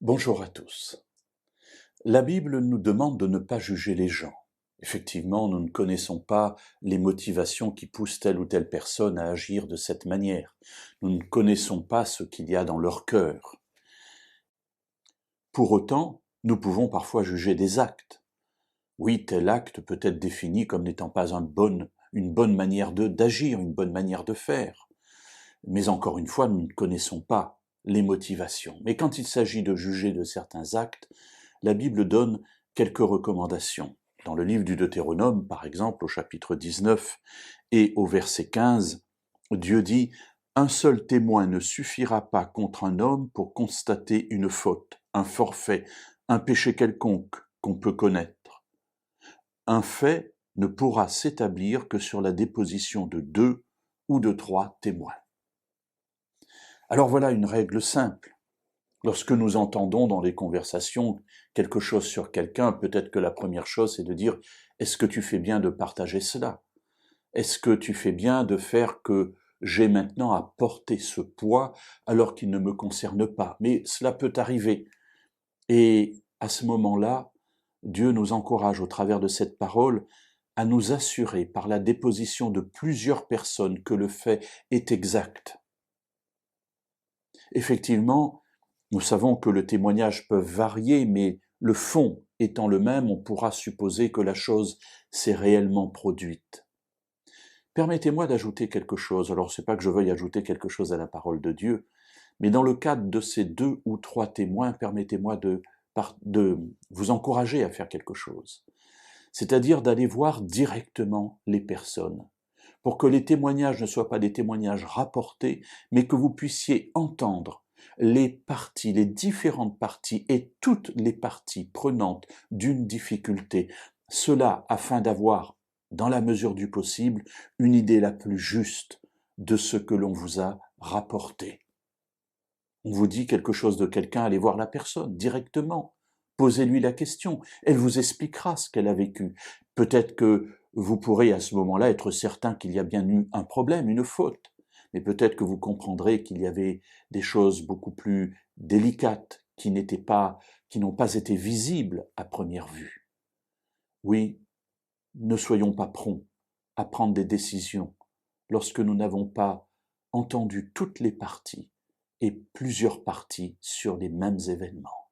Bonjour à tous. La Bible nous demande de ne pas juger les gens. Effectivement, nous ne connaissons pas les motivations qui poussent telle ou telle personne à agir de cette manière. Nous ne connaissons pas ce qu'il y a dans leur cœur. Pour autant, nous pouvons parfois juger des actes. Oui, tel acte peut être défini comme n'étant pas une bonne manière d'agir, une bonne manière de faire. Mais encore une fois, nous ne connaissons pas les motivations. Mais quand il s'agit de juger de certains actes, la Bible donne quelques recommandations. Dans le livre du Deutéronome, par exemple, au chapitre 19 et au verset 15, Dieu dit « Un seul témoin ne suffira pas contre un homme pour constater une faute, un forfait, un péché quelconque qu'on peut connaître. Un fait ne pourra s'établir que sur la déposition de 2 ou de 3 témoins. » Alors voilà une règle simple. Lorsque nous entendons dans les conversations quelque chose sur quelqu'un, peut-être que la première chose c'est de dire « Est-ce que tu fais bien de partager cela? Est-ce que tu fais bien de faire que j'ai maintenant à porter ce poids alors qu'il ne me concerne pas ?» Mais cela peut arriver. Et à ce moment-là, Dieu nous encourage au travers de cette parole à nous assurer par la déposition de plusieurs personnes que le fait est exact. Effectivement, nous savons que le témoignage peut varier, mais le fond étant le même, on pourra supposer que la chose s'est réellement produite. Permettez-moi d'ajouter quelque chose. Alors, c'est pas que je veuille ajouter quelque chose à la parole de Dieu, mais dans le cadre de ces 2 ou 3 témoins, permettez-moi de vous encourager à faire quelque chose. C'est-à-dire d'aller voir directement les personnes, pour que les témoignages ne soient pas des témoignages rapportés, mais que vous puissiez entendre les parties, les différentes parties et toutes les parties prenantes d'une difficulté. Cela afin d'avoir, dans la mesure du possible, une idée la plus juste de ce que l'on vous a rapporté. On vous dit quelque chose de quelqu'un, allez voir la personne directement. Posez-lui la question. Elle vous expliquera ce qu'elle a vécu. Peut-être que vous pourrez à ce moment-là être certain qu'il y a bien eu un problème, une faute. Mais peut-être que vous comprendrez qu'il y avait des choses beaucoup plus délicates qui n'ont pas été visibles à première vue. Oui, ne soyons pas prompts à prendre des décisions lorsque nous n'avons pas entendu toutes les parties et plusieurs parties sur les mêmes événements.